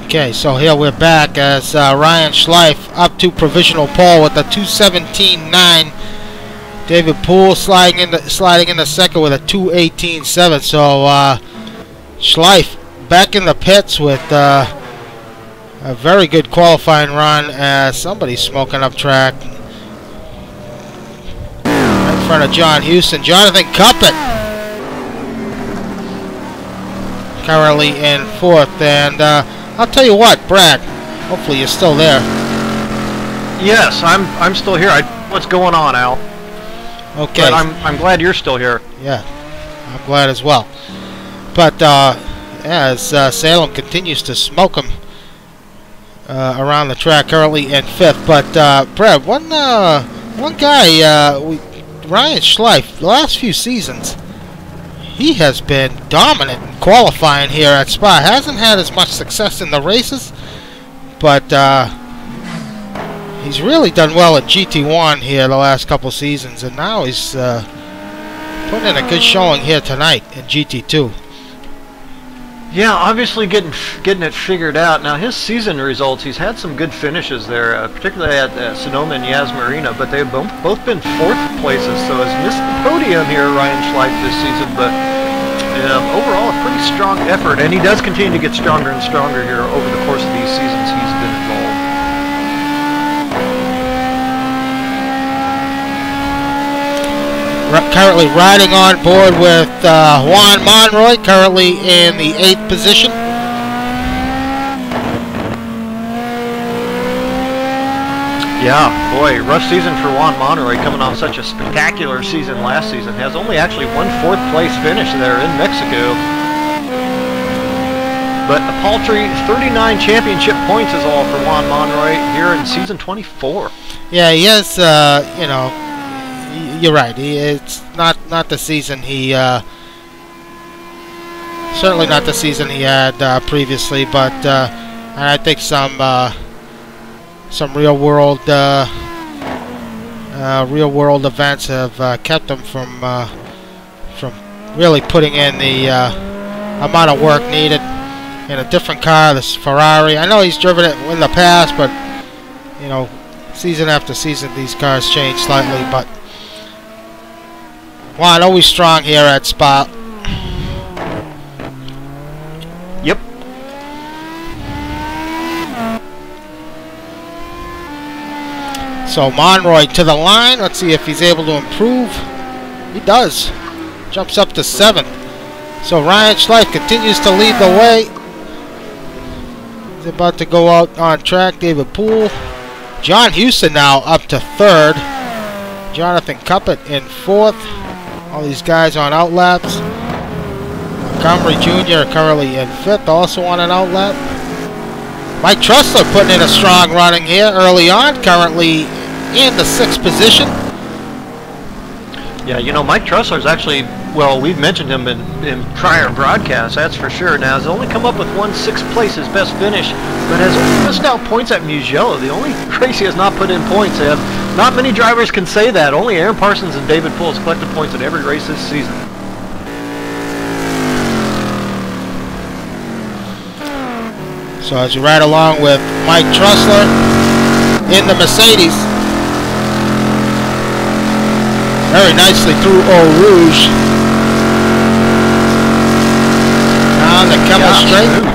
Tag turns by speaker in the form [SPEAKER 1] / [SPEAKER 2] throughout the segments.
[SPEAKER 1] Okay, so here we're back as Ryan Schleif up to provisional pole with a 2:17.9. David Poel sliding in the second with a 2:18.7. So Schleif back in the pits with a very good qualifying run as somebody's smoking up track. Right in front of John Houston. Jonathan Cuppett currently in fourth. And I'll tell you what, Brad, hopefully you're still there.
[SPEAKER 2] Yes, I'm still here. What's going on, Al?
[SPEAKER 1] Okay.
[SPEAKER 2] But I'm glad you're still here.
[SPEAKER 1] Yeah, I'm glad as well. But as Salem continues to smoke them around the track, currently in fifth. But Brad, one guy, Ryan Schleif, the last few seasons, he has been dominant in qualifying here at Spa. Hasn't had as much success in the races, but he's really done well at GT1 here the last couple seasons, and now he's putting in a good showing here tonight in GT2.
[SPEAKER 2] Yeah, obviously getting it figured out. Now his season results, he's had some good finishes there, particularly at Sonoma and Yas Marina, but they've both been fourth places, so has missed the podium here, Ryan Schleif, this season, but overall a pretty strong effort, and he does continue to get stronger and stronger here over the course of these seasons he's been involved.
[SPEAKER 1] Currently riding on board with Juan Monroy, currently in the 8th position.
[SPEAKER 2] Yeah, boy, rough season for Juan Monroy, coming off such a spectacular season last season. Has only actually one fourth place finish there in Mexico. But a paltry 39 championship points is all for Juan Monroy here in season 24.
[SPEAKER 1] Yeah, he has, you know, you're right. It's not the season he certainly not the season he had previously, but and I think some real world events have kept him from really putting in the amount of work needed in a different car, this Ferrari. I know he's driven it in the past, but you know, season after season these cars change slightly, but Juan always strong here at Spa.
[SPEAKER 2] Yep.
[SPEAKER 1] So Monroy to the line. Let's see if he's able to improve. He does. Jumps up to 7th. So Ryan Schleif continues to lead the way. He's about to go out on track. David Poel. John Houston now up to 3rd. Jonathan Cuppett in 4th. All these guys on outlaps. Montgomery Jr. currently in 5th, also on an outlap. Mike Trussler putting in a strong running here early on, currently in the 6th position.
[SPEAKER 2] Yeah, you know, Mike Trussler's actually, well, we've mentioned him in prior broadcasts, that's for sure. Now, has only come up with 6th place, his best finish, but has only missed out points at Mugello. The only race he has not put in points. Not many drivers can say that. Only Aaron Parsons and David Poel has collected points at every race this season.
[SPEAKER 1] So as you ride along with Mike Trussler in the Mercedes, very nicely through Eau Rouge. Down the Kemmel Straight.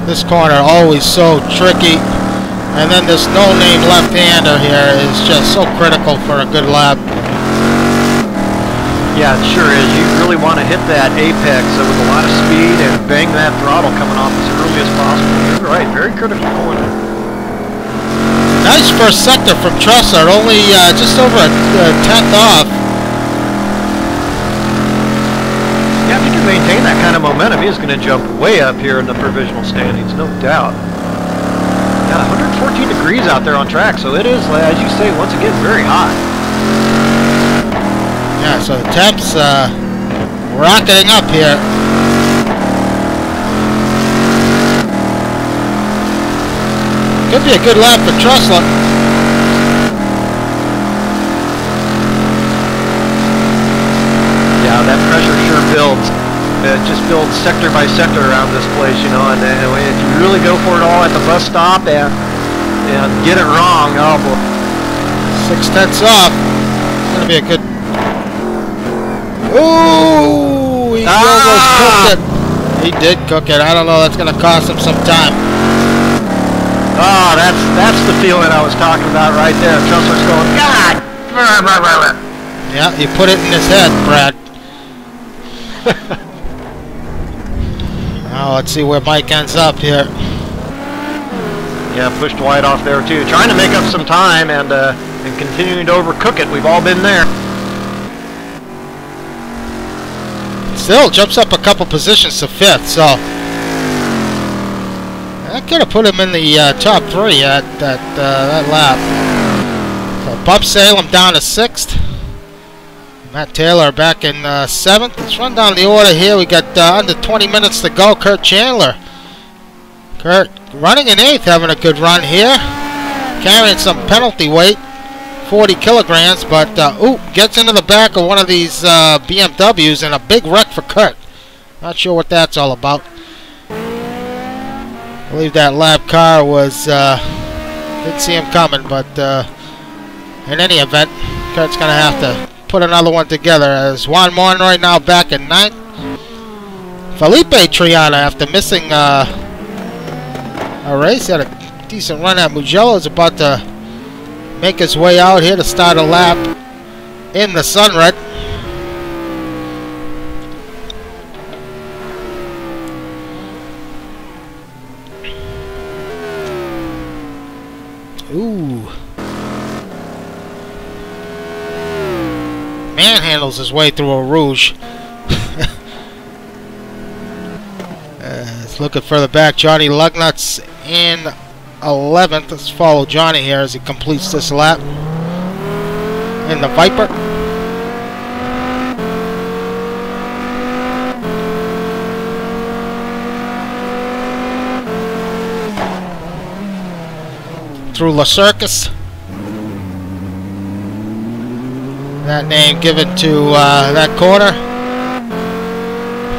[SPEAKER 1] This corner always so tricky, and then this no-name left-hander here is just so critical for a good lap.
[SPEAKER 2] Yeah, it sure is. You really want to hit that apex with a lot of speed and bang that throttle coming off as early as possible. You're right, very critical corner.
[SPEAKER 1] Nice first sector from Trussler, only just over a 10th off.
[SPEAKER 2] Yeah, if he can maintain that kind of momentum, he is going to jump way up here in the provisional standings, no doubt. Yeah, 114 degrees out there on track, so it is, as you say, once again, very hot.
[SPEAKER 1] Yeah, so the temps rocketing up here. Could be a good lap for Trussler.
[SPEAKER 2] Yeah, that pressure sure builds. It just builds sector by sector around this place, you know, and if you really go for it all at the bus stop and get it wrong, oh boy.
[SPEAKER 1] 6/10 off. It's going to be a good... Ooh! He almost cooked it. He did cook it. I don't know. That's going to cost him some time.
[SPEAKER 2] Oh, that's the feeling I was talking about right there. Trussler's going, God!
[SPEAKER 1] Yeah, you put it in his head, Brad. Now let's see where Mike ends up here.
[SPEAKER 2] Yeah, pushed wide off there too. Trying to make up some time and continuing to overcook it. We've all been there.
[SPEAKER 1] Still jumps up a couple positions to 5th, so that could have put him in the top 3 at that lap. So Bub Salem down to 6th. Matt Taylor back in 7th. Let's run down the order here. We got under 20 minutes to go. Kurt Chandler. Kurt running in 8th, having a good run here. Carrying some penalty weight, 40 kilograms, but gets into the back of one of these BMWs and a big wreck for Kurt. Not sure what that's all about. I believe that lap car was, didn't see him coming, but in any event, Kurt's going to have to put another one together, as Juan Mon right now back in 9th. Felipe Triana, after missing a race, had a decent run at Mugello, is about to make his way out here to start a lap in the Sunred. Ooh. Manhandles his way through a Rouge. Let's look at further back. Johnny Lugnut's in 11th. Let's follow Johnny here as he completes this lap in the Viper. Through La Circus. That name given to that corner.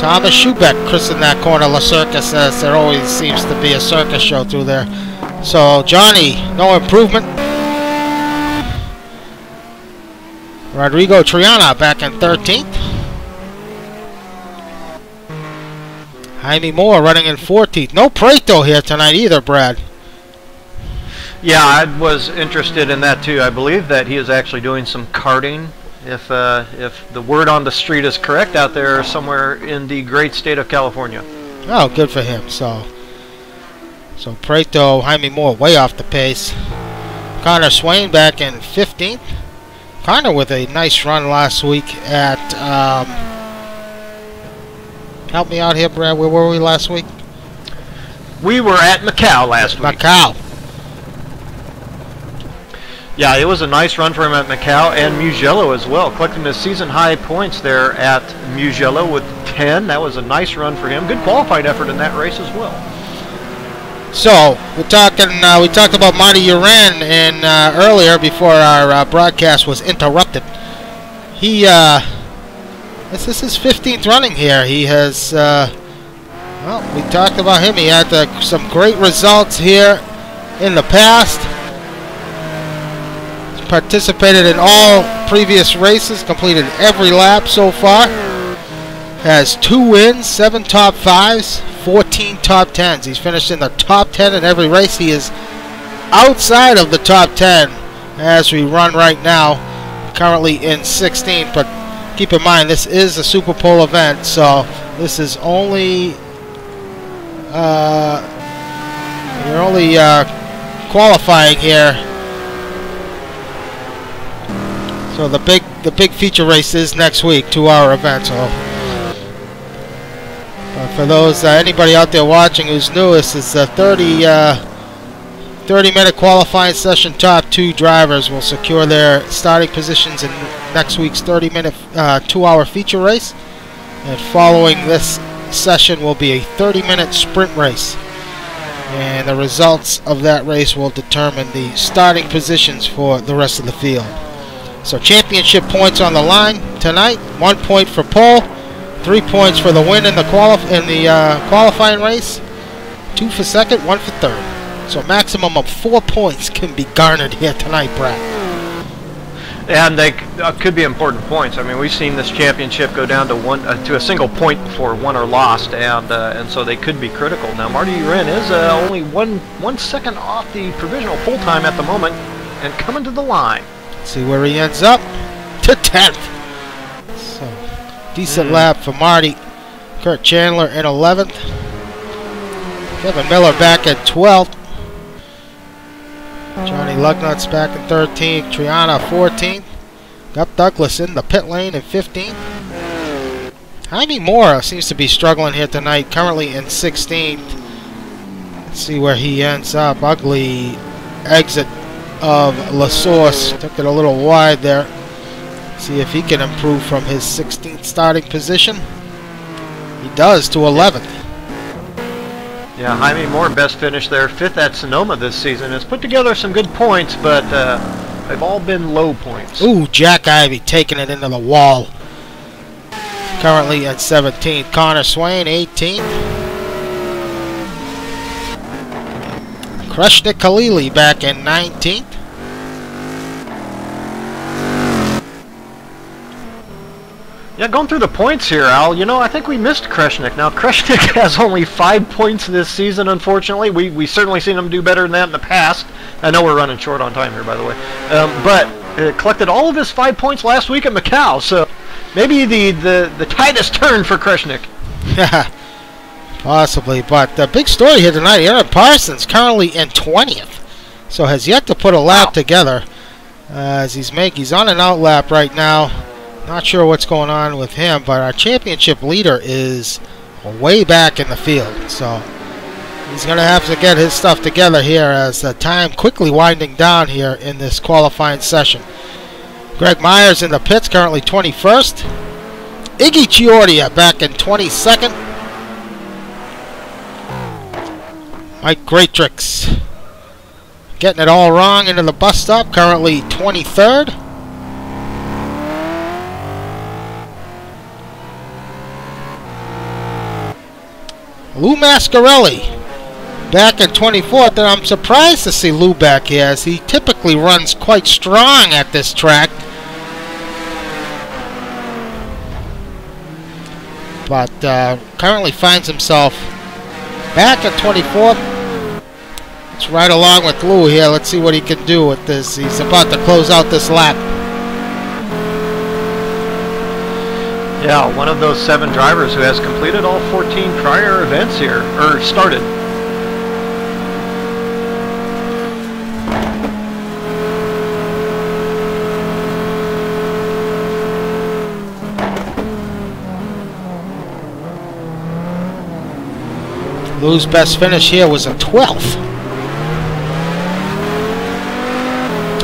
[SPEAKER 1] Thomas Schubeck christened that corner La Circus, as there always seems to be a circus show through there. So Johnny, no improvement. Rodrigo Triana back in 13th. Jaime Moore running in 14th. No Preto here tonight either, Brad.
[SPEAKER 2] Yeah, I was interested in that too. I believe that he is actually doing some karting, if the word on the street is correct, out there somewhere in the great state of California.
[SPEAKER 1] Oh, good for him. So Preto, Jaime Moore way off the pace. Connor Swain back in 15th. Connor with a nice run last week at, help me out here, Brad, where were we last week?
[SPEAKER 2] We were at Macau last week.
[SPEAKER 1] Macau.
[SPEAKER 2] Yeah, it was a nice run for him at Macau and Mugello as well, collecting his season high points there at Mugello with 10. That was a nice run for him. Good qualifying effort in that race as well. So
[SPEAKER 1] we're talking. We talked about Marty Uran earlier before our broadcast was interrupted. He this is his 15th running here. He has. Well, we talked about him. He had some great results here in the past. He's participated in all previous races. Completed every lap so far. Has 2 wins, 7 top 5s, 14 top 10s. He's finished in the top 10 in every race. He is outside of the top 10 as we run right now, currently in 16th. But keep in mind, this is a Super Pole event, so this is only you're only qualifying here. So the big feature race is next week, 2-hour event. So. For those anybody out there watching who's new, this is a 30-minute qualifying session. Top 2 drivers will secure their starting positions in next week's 30-minute 2-hour feature race. And following this session will be a 30-minute sprint race. And the results of that race will determine the starting positions for the rest of the field. So championship points on the line tonight. 1 point for Poel, 3 points for the win in the qualifying race, 2 for second, 1 for third. So a maximum of 4 points can be garnered here tonight, Brad.
[SPEAKER 2] And they could be important points. I mean, we've seen this championship go down to a single point before won or lost, and so they could be critical. Now, Marty Wren is only one second off the provisional pole time at the moment, and coming to the line.
[SPEAKER 1] Let's see where he ends up. To 10th. So decent lap for Marty. Kurt Chandler in 11th. Kevin Miller back at 12th. Johnny Lugnut's back in 13th. Triana 14th. Got Douglas in the pit lane in 15th. Jaime Mora seems to be struggling here tonight, currently in 16th. Let's see where he ends up. Ugly exit of La Source. Took it a little wide there. See if he can improve from his 16th starting position. He does, to 11th.
[SPEAKER 2] Yeah, Jaime Moore, best finish there, 5th at Sonoma this season. Has put together some good points, but they've all been low points.
[SPEAKER 1] Ooh, Jack Ivey taking it into the wall. Currently at 17th. Connor Swain, 18th. Kreshnik Khalili back in 19th.
[SPEAKER 2] Yeah, going through the points here, Al, you know, I think we missed Kreshnik. Now, Kreshnik has only 5 points this season, unfortunately. We certainly seen him do better than that in the past. I know we're running short on time here, by the way. But collected all of his 5 points last week at Macau, so maybe the tide has turned for Kreshnik.
[SPEAKER 1] Possibly, but the big story here tonight, Aaron Parsons currently in 20th. So has yet to put a lap together as he's on an out lap right now. Not sure what's going on with him, but our championship leader is way back in the field. So he's going to have to get his stuff together here as the time quickly winding down here in this qualifying session. Greg Myers in the pits, currently 21st. Iggy Chiordia back in 22nd. Mike Greatrix getting it all wrong into the bus stop, currently 23rd. Lou Mascarelli back in 24th, and I'm surprised to see Lou back here as he typically runs quite strong at this track. But currently finds himself back at 24th. It's right along with Lou here. Let's see what he can do with this. He's about to close out this lap.
[SPEAKER 2] Yeah, one of those 7 drivers who has completed all 14 prior events here, or started.
[SPEAKER 1] Lou's best finish here was a 12th.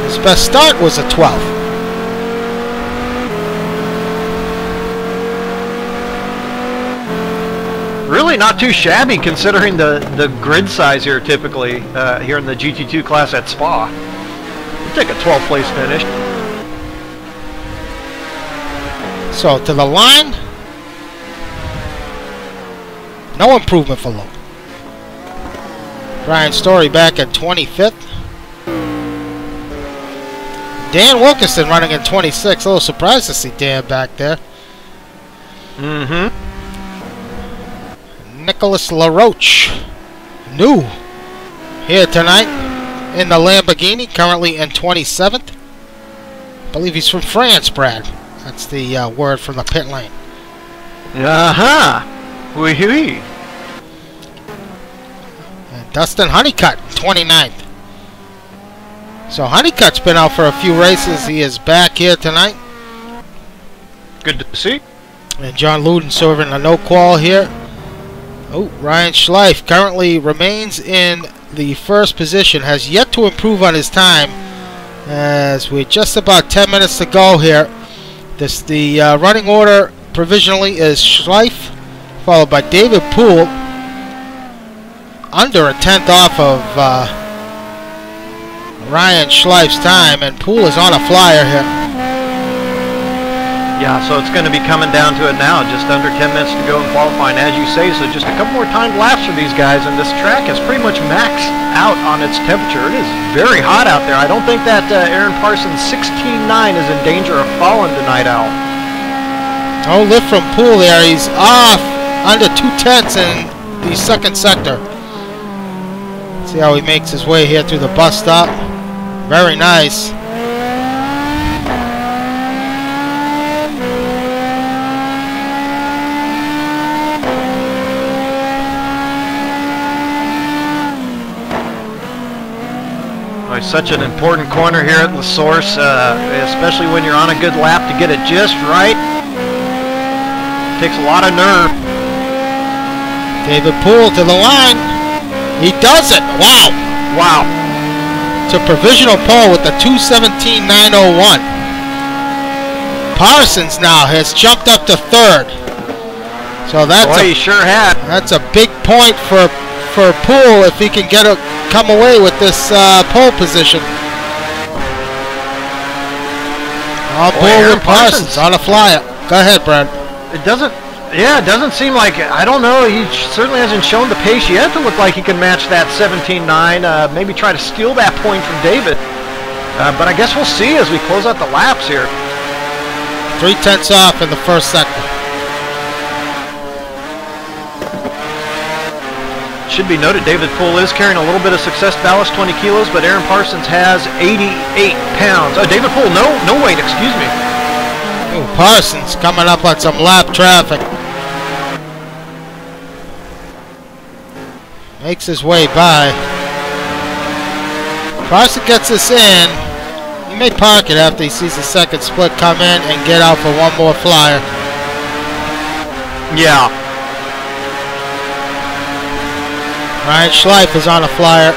[SPEAKER 1] His best start was a 12th.
[SPEAKER 2] Really not too shabby considering the grid size here typically here in the GT2 class at Spa. We'll take a 12th place finish.
[SPEAKER 1] So to the line, no improvement for Lou. Brian Story back at 25th. Dan Wilkinson running in 26th. A little surprised to see Dan back there. Nicholas LaRoche, new here tonight in the Lamborghini, currently in 27th. I believe he's from France, Brad. That's the word from the pit lane.
[SPEAKER 2] Oui, oui.
[SPEAKER 1] And Dustin Honeycutt, 29th. So Honeycutt's been out for a few races. He is back here tonight.
[SPEAKER 2] Good to see.
[SPEAKER 1] And John Luden serving a no-qual here. Oh, Ryan Schleif currently remains in the first position. Has yet to improve on his time as we're just about 10 minutes to go here. The running order provisionally is Schleif, followed by David Poole, under a tenth off of Ryan Schleif's time, and Poel is on a flyer here.
[SPEAKER 2] Yeah, so it's going to be coming down to it now. Just under 10 minutes to go in qualifying, as you say. So just a couple more timed laps for these guys, and this track is pretty much maxed out on its temperature. It is very hot out there. I don't think that Aaron Parsons' 16.9 is in danger of falling tonight, Al.
[SPEAKER 1] Oh, lift from Poel there. He's off under 2/10 in the second sector. See how he makes his way here through the bus stop. Very nice.
[SPEAKER 2] Such an important corner here at La Source, especially when you're on a good lap to get it just right. Takes a lot of nerve.
[SPEAKER 1] David Poel to the line. He does it. Wow.
[SPEAKER 2] Wow.
[SPEAKER 1] It's a provisional pole with the 2:17.901. Parsons now has jumped up to third. So that's
[SPEAKER 2] he sure had.
[SPEAKER 1] That's a big point for Poel if he can come away with this pole position. On board with Parsons on a flyer. Go ahead, Brad.
[SPEAKER 2] It doesn't seem like, I don't know, he certainly hasn't shown the pace yet to look like he can match that 17.9, maybe try to steal that point from David. But I guess we'll see as we close out the laps here.
[SPEAKER 1] 3/10 off in the first sector.
[SPEAKER 2] Should be noted, David Poel is carrying a little bit of success ballast, 20 kilos, but Aaron Parsons has 88 pounds. Oh, David Poel, no weight, excuse me.
[SPEAKER 1] Ooh, Parsons coming up on some lap traffic. Makes his way by. Parsons gets this in. He may park it after he sees the second split come in and get out for one more flyer.
[SPEAKER 2] Yeah.
[SPEAKER 1] Ryan Schleif is on a flyer.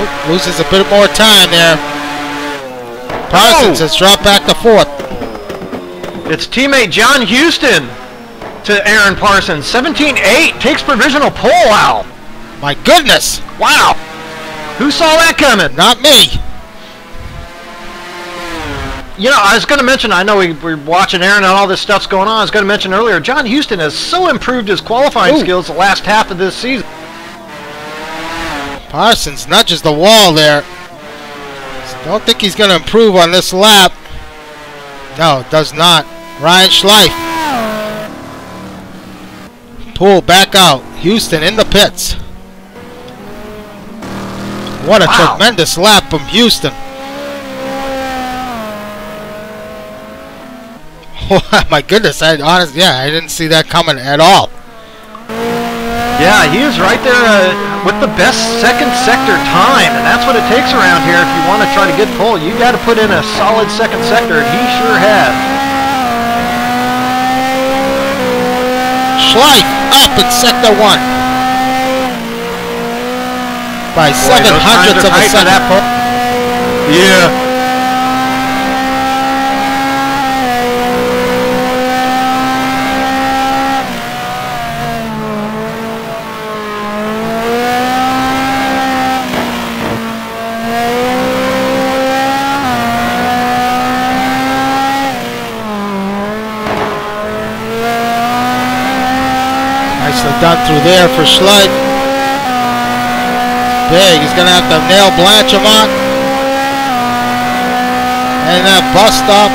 [SPEAKER 1] Oop, loses a bit more time there. Parsons has dropped back to fourth.
[SPEAKER 2] It's teammate John Houston to Aaron Parsons. 17.8 takes provisional pole out.
[SPEAKER 1] My goodness.
[SPEAKER 2] Wow. Who saw that coming?
[SPEAKER 1] Not me.
[SPEAKER 2] You know, I was going to mention, I know we're watching Aaron and all this stuff's going on. I was going to mention earlier, John Houston has so improved his qualifying skills the last half of this season.
[SPEAKER 1] Parsons nudges the wall there. Don't think he's going to improve on this lap. No, does not. Ryan Schleif. Poel back out. Houston in the pits. What a tremendous lap from Houston. Oh, my goodness, I didn't see that coming at all.
[SPEAKER 2] Yeah, he is right there with the best second sector time, and that's what it takes around here. If you want to try to get pole, you got to put in a solid second sector, and he sure has.
[SPEAKER 1] Schleif up in sector 1. By 7/100ths of a second.
[SPEAKER 2] Yeah.
[SPEAKER 1] Nicely done through there for Schleif. Big. He's going to have to nail Blanchimont. And that bus stop.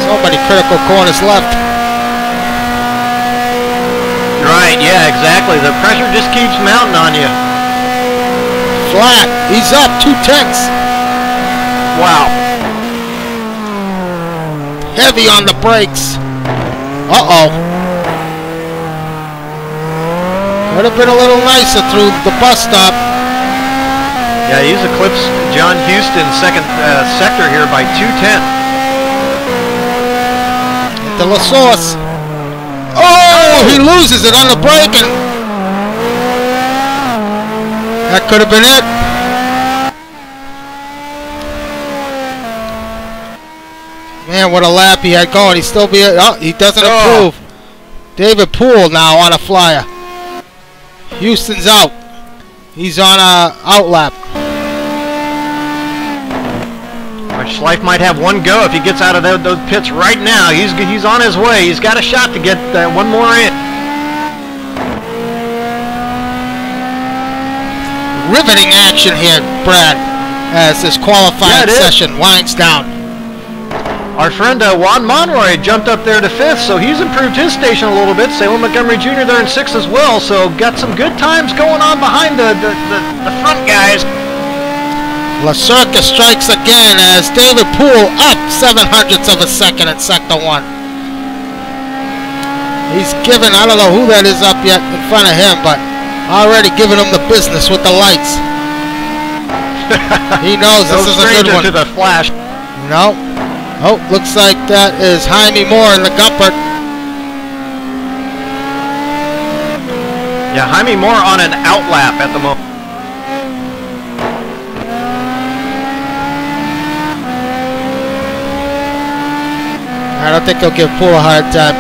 [SPEAKER 1] So many critical corners left.
[SPEAKER 2] Right, yeah, exactly. The pressure just keeps mounting on you.
[SPEAKER 1] Flat. He's up 2/10.
[SPEAKER 2] Wow.
[SPEAKER 1] Heavy on the brakes. Uh-oh. Could have been a little nicer through the bus stop.
[SPEAKER 2] Yeah, he's eclipsed John Houston second sector here by 2/10.
[SPEAKER 1] Into La Source. Oh, he loses it on the brake, and that could have been it. Man, what a lap he had going. He still be. Oh, he doesn't improve. David Poel now on a flyer. Houston's out. He's on a out lap.
[SPEAKER 2] Schleif might have one go if he gets out of those pits right now. He's on his way. He's got a shot to get one more in.
[SPEAKER 1] Riveting action here, Brad, as this qualifying session winds down.
[SPEAKER 2] Our friend Juan Monroy jumped up there to 5th, so he's improved his station a little bit. Salem Montgomery Jr. there in 6th as well, so got some good times going on behind the front guys.
[SPEAKER 1] La Circa strikes again as David Poel up 0.07 of a second in Sector 1. He's given, I don't know who that is up yet in front of him, but already giving him the business with the lights. He knows this is a good one.
[SPEAKER 2] To the flash.
[SPEAKER 1] No. Oh, looks like that is Jaime Moore in the Gumpert.
[SPEAKER 2] Yeah, Jaime Moore on an outlap at the moment.
[SPEAKER 1] I don't think he'll give Poel a hard time.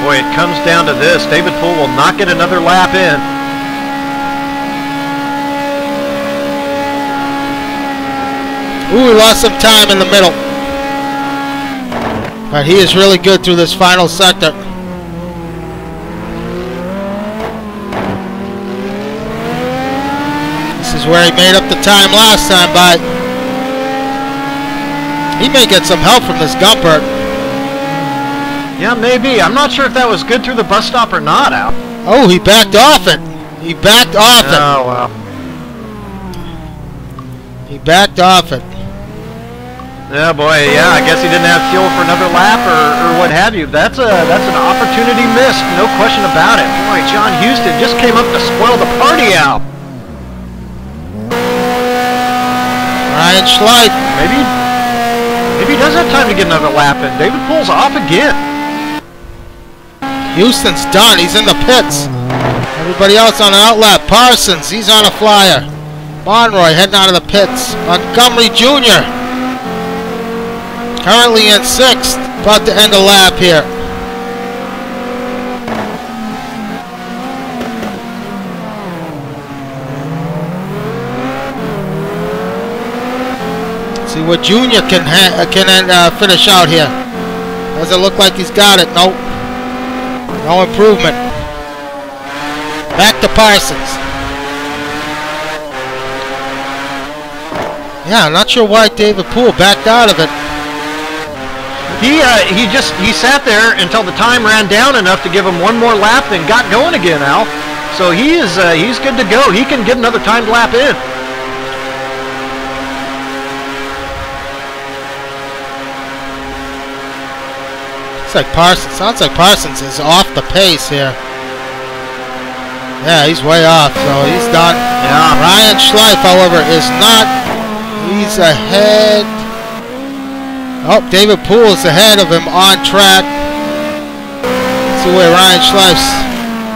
[SPEAKER 2] Boy, it comes down to this. David Poel will not get another lap in.
[SPEAKER 1] Ooh, he lost some time in the middle. But he is really good through this final sector. This is where he made up the time last time, but he may get some help from this Gumpert.
[SPEAKER 2] Yeah, maybe. I'm not sure if that was good through the bus stop or not, Al.
[SPEAKER 1] Oh, he backed off it. He backed off it.
[SPEAKER 2] Oh, well.
[SPEAKER 1] He backed off it.
[SPEAKER 2] Yeah, boy, yeah, I guess he didn't have fuel for another lap or what have you. That's an opportunity missed, no question about it. Boy, John Houston just came up to spoil the party out.
[SPEAKER 1] Ryan Schleif.
[SPEAKER 2] Maybe he does have time to get another lap in. David Poel's off again.
[SPEAKER 1] Houston's done. He's in the pits. Everybody else on an outlap. Parsons, he's on a flyer. Monroy heading out of the pits. Montgomery Jr. currently in 6th. About to end a lap here. See what Junior can finish out here. Doesn't look like he's got it. Nope. No improvement. Back to Parsons. Yeah, I'm not sure why David Poel backed out of it.
[SPEAKER 2] He sat there until the time ran down enough to give him one more lap, then got going again, Al. So he's good to go. He can get another timed lap in.
[SPEAKER 1] Sounds like Parsons is off the pace here. Yeah, he's way off, so he's done.
[SPEAKER 2] Yeah.
[SPEAKER 1] Ryan Schleif, however, is not. He's ahead. Oh, David Poel is ahead of him on track. Let's see where Ryan Schleif's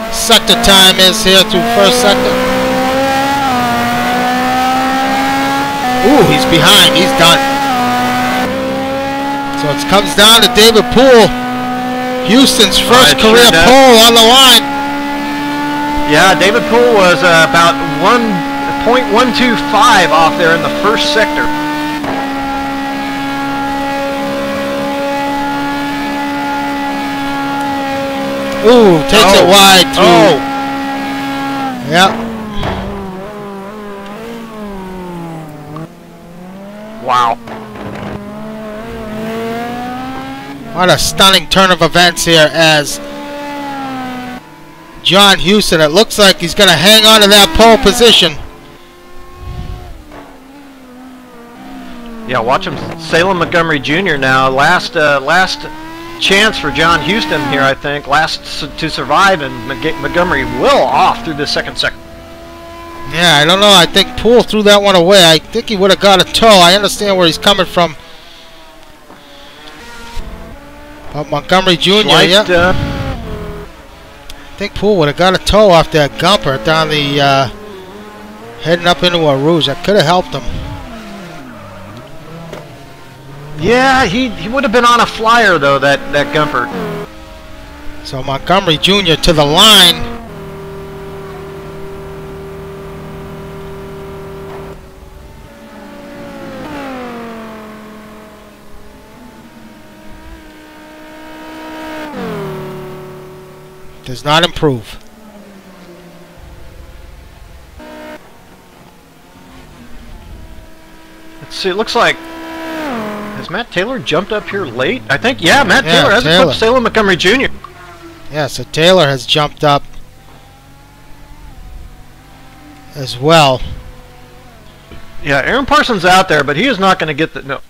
[SPEAKER 1] sector time is here through first sector. Ooh, he's behind. He's done. So it comes down to David Poel. Houston's first career pole on the line.
[SPEAKER 2] Yeah, David Poel was about 1.125 off there in the first sector.
[SPEAKER 1] Ooh, takes it wide through. Yeah.
[SPEAKER 2] Wow.
[SPEAKER 1] What a stunning turn of events here as John Houston, it looks like he's going to hang on to that pole position.
[SPEAKER 2] Yeah, watch him. Salem Montgomery Jr. now. Last chance for John Houston here, I think. Last to survive, and Montgomery will off through the second sector.
[SPEAKER 1] Yeah, I don't know. I think Poel threw that one away. I think he would have got a tow. I understand where he's coming from. But Montgomery Jr., yeah. I think Poel would have got a tow off that Gumpert down the Heading up into a rouge. That could have helped him.
[SPEAKER 2] Yeah, he would have been on a flyer though, that Gumpert.
[SPEAKER 1] So Montgomery Jr. to the line. Does not improve.
[SPEAKER 2] Let's see, it looks like, has Matt Taylor jumped up here late? I think, yeah, Matt Taylor has eclipsed Salem Montgomery Jr.
[SPEAKER 1] Yeah, so Taylor has jumped up as well.
[SPEAKER 2] Yeah, Aaron Parsons out there, but he is not going to get the, no.